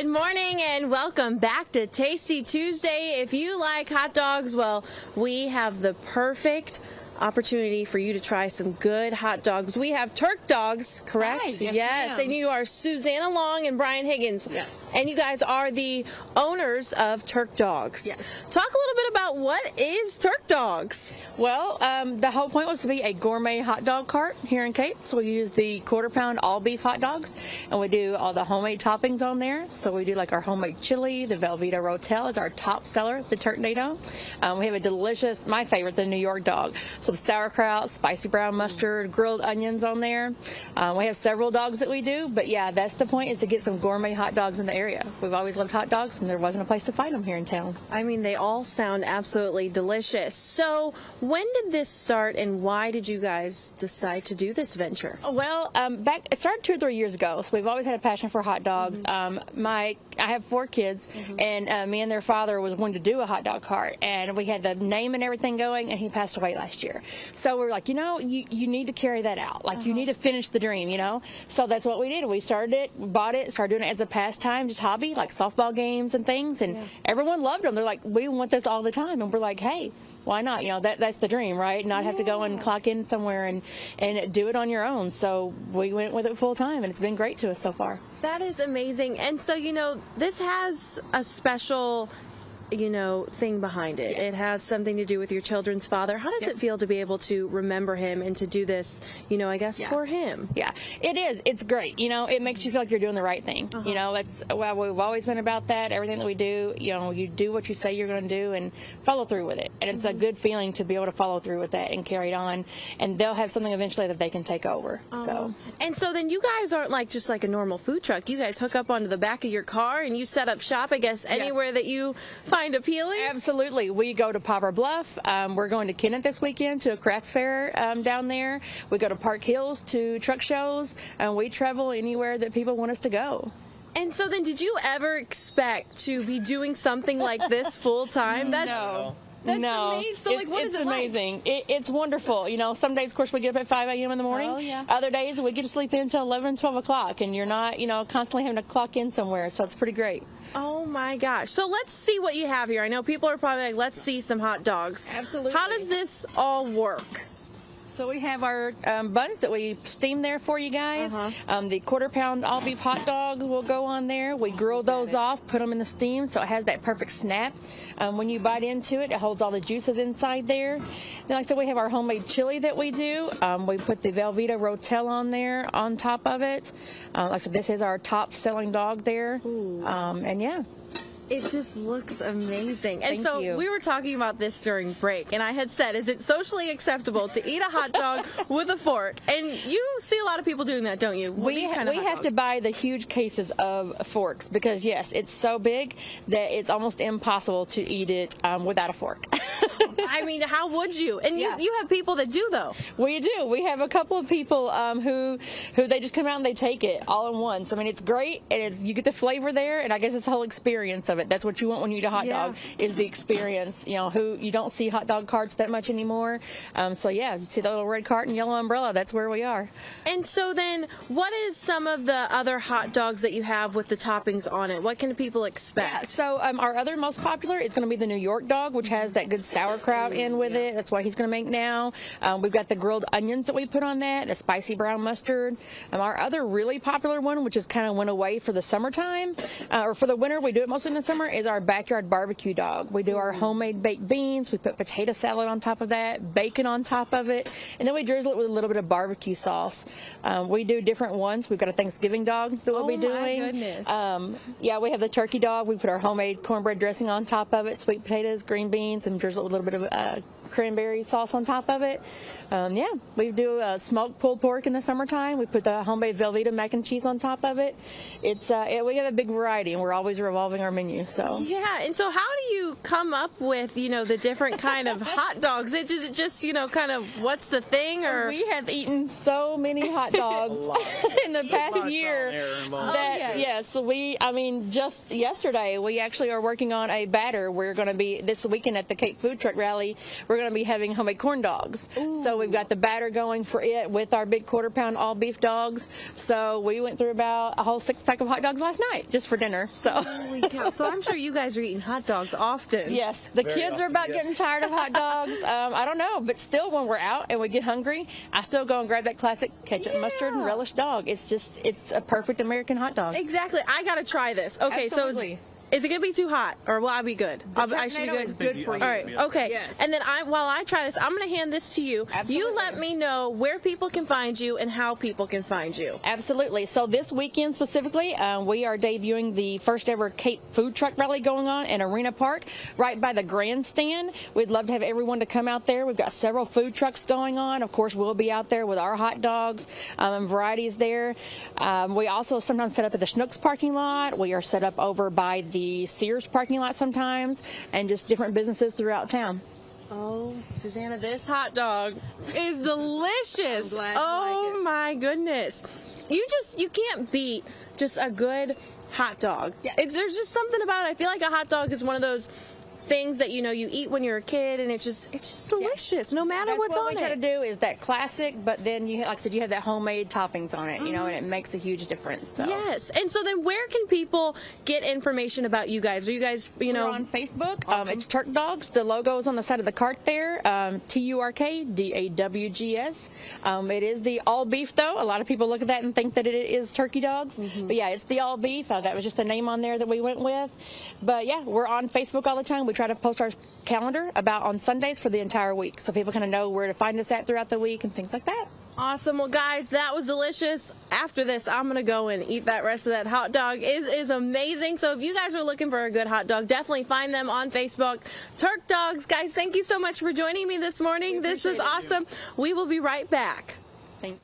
Good morning and welcome back to Tasty Tuesday. If you like hot dogs, well, we have the perfect opportunity for you to try some good hot dogs. We have Turk Dawgs, correct? Hi, yes. And you are Suzana Long and Brian Higgins. Yes. And you guys are the owners of Turk Dawgs. Yes. Talk a little bit about what is Turk Dawgs. Well, the whole point was to be a gourmet hot dog cart here in Cape. So we use the quarter-pound all-beef hot dogs, and we do all the homemade toppings on there. So we do like our homemade chili. The Velveeta Rotel is our top seller, the Turk Dawgs. We have a delicious, my favorite, the New York dog. So the sauerkraut, spicy brown mustard, grilled onions on there. We have several dogs that we do, but yeah, that's the point, is to get some gourmet hot dogs in the area. We've always loved hot dogs, and there wasn't a place to find them here in town. I mean, they all sound absolutely delicious. So when did this start, and why did you guys decide to do this venture? Well, it started 2 or 3 years ago, so we've always had a passion for hot dogs. I have 4 kids, and me and their father was wanting to do a hot dog cart, and we had the name and everything going, and he passed away last year. So we were like, you need to carry that out. Like, you need to finish the dream, So that's what we did. We started it, bought it, started doing it as a pastime, just hobby, like softball games and things, and everyone loved them. They're like, we want this all the time, and we're like, hey, why not? That's the dream, right? Not have to go and clock in somewhere and do it on your own. So we went with it full time, and it's been great to us so far. That is amazing. And so, this has a special thing behind it. It has something to do with your children's father. How does it feel to be able to remember him and to do this, I guess, for him? Yeah, it is. It's great. It makes you feel like you're doing the right thing. That's we've always been about that. Everything that we do, you do what you say you're going to do and follow through with it. And it's a good feeling to be able to follow through with that and carry it on. And they'll have something eventually that they can take over. And so then you guys aren't just like a normal food truck. You guys hook up onto the back of your car and you set up shop, I guess, anywhere that you find appealing? Absolutely. We go to Poplar Bluff. We're going to Kennett this weekend to a craft fair down there. We go to Park Hills to truck shows, and we travel anywhere that people want us to go. And so then did you ever expect to be doing something like this full time? No. That's amazing. So, what is it amazing. It's wonderful. Some days, of course, we get up at 5 a.m. in the morning. Oh, yeah. Other days, we get to sleep in until 11, 12 o'clock, and you're not, constantly having to clock in somewhere. So it's pretty great. Oh, my gosh. So let's see what you have here. I know people are probably like, let's see some hot dogs. Absolutely. How does this all work? So we have our buns that we steam there for you guys. The quarter-pound all-beef hot dogs will go on there. We grill those off, put them in the steam, so it has that perfect snap. When you bite into it, it holds all the juices inside there. Then, like I said, we have our homemade chili that we do. We put the Velveeta Rotel on there on top of it. Like I said, this is our top-selling dog there. And yeah. It just looks amazing. And Thank so you. we were talking about this during break, and I had said, is it socially acceptable to eat a hot dog with a fork? And you see a lot of people doing that, don't you? We have to buy the huge cases of forks because, yes, it's so big that it's almost impossible to eat it without a fork. I mean, how would you? And you have people that do, though. We do. We have a couple of people who they just come out and they take it all in once. I mean, it's great, and you get the flavor there, and I guess it's the whole experience of it. That's what you want when you eat a hot dog, is the experience. You don't see hot dog carts that much anymore. So yeah, you see the little red cart and yellow umbrella. That's where we are. And so then, what is some of the other hot dogs that you have with the toppings on it? What can people expect? Yeah, so our other most popular is going to be the New York dog, which has that good sauerkraut in with it. That's what he's going to make now. We've got the grilled onions that we put on that, the spicy brown mustard. Our other really popular one, which has kind of went away for the summertime, or for the winter, we do it mostly in the summer, is our backyard barbecue dog. We do our homemade baked beans. We put potato salad on top of that, bacon on top of it, and then we drizzle it with a little bit of barbecue sauce. We do different ones. We've got a Thanksgiving dog that we'll be doing. Oh, my goodness. Yeah, we have the turkey dog. We put our homemade cornbread dressing on top of it, sweet potatoes, green beans, and drizzle it with a little bit of cranberry sauce on top of it. Yeah, we do smoked pulled pork in the summertime. We put the homemade Velveeta mac and cheese on top of it. It's we have a big variety, and we're always revolving our menu. So yeah, and so how do you come up with the different kind of hot dogs? Is it just kind of what's the thing, or we have eaten so many hot dogs in the past year just yesterday we actually are working on a batter. We're going to be this weekend at the Cape Food Truck Rally. We're we're going to be having homemade corn dogs. So we've got the batter going for it with our big quarter-pound all-beef dogs. So we went through about a whole 6-pack of hot dogs last night just for dinner. So. Holy cow. So I'm sure you guys are eating hot dogs often. Yes, the kids are about getting tired of hot dogs. I don't know, but still, when we're out and we get hungry, I still go and grab that classic ketchup, mustard, and relish dog. It's a perfect American hot dog. Exactly. I got to try this. Okay, Absolutely. so is it going to be too hot, or will I be good? I should be good. Is good for you. All right. Okay. Yes. And then while I try this, I'm going to hand this to you. Absolutely. You let me know where people can find you and how people can find you. Absolutely. So this weekend specifically, we are debuting the first ever Cape food truck rally going on in Arena Park, right by the grandstand. We'd love to have everyone to come out there. We've got several food trucks going on. Of course, we'll be out there with our hot dogs and varieties there. We also sometimes set up at the Schnucks parking lot. We are set up over by the Sears parking lot sometimes, and just different businesses throughout town. Oh, Suzana, this hot dog is delicious. I'm glad you oh like it. My goodness. You can't beat just a good hot dog. Yeah. There's just something about it. I feel like a hot dog is one of those things that you eat when you're a kid, and it's just delicious no matter That's what's what on we it. try to do is that classic, but then you, like I said, you have that homemade toppings on it, and it makes a huge difference. So. Yes. And so then where can people get information about you guys? Are you guys, We're on Facebook. It's Turk Dawgs. The logo is on the side of the cart there. TurkDawgs. It is the all beef, though. A lot of people look at that and think that it is turkey dogs. But yeah, it's the all beef. That was just the name on there that we went with. But yeah, we're on Facebook all the time. We try to post our calendar about on Sundays for the entire week, so people kind of know where to find us at throughout the week and things like that. Awesome. Well, guys, that was delicious. After this, I'm going to go and eat that rest of that hot dog. It is amazing. So if you guys are looking for a good hot dog, definitely find them on Facebook. Turk Dawgs. Guys, thank you so much for joining me this morning. This was awesome. We will be right back. Thank you.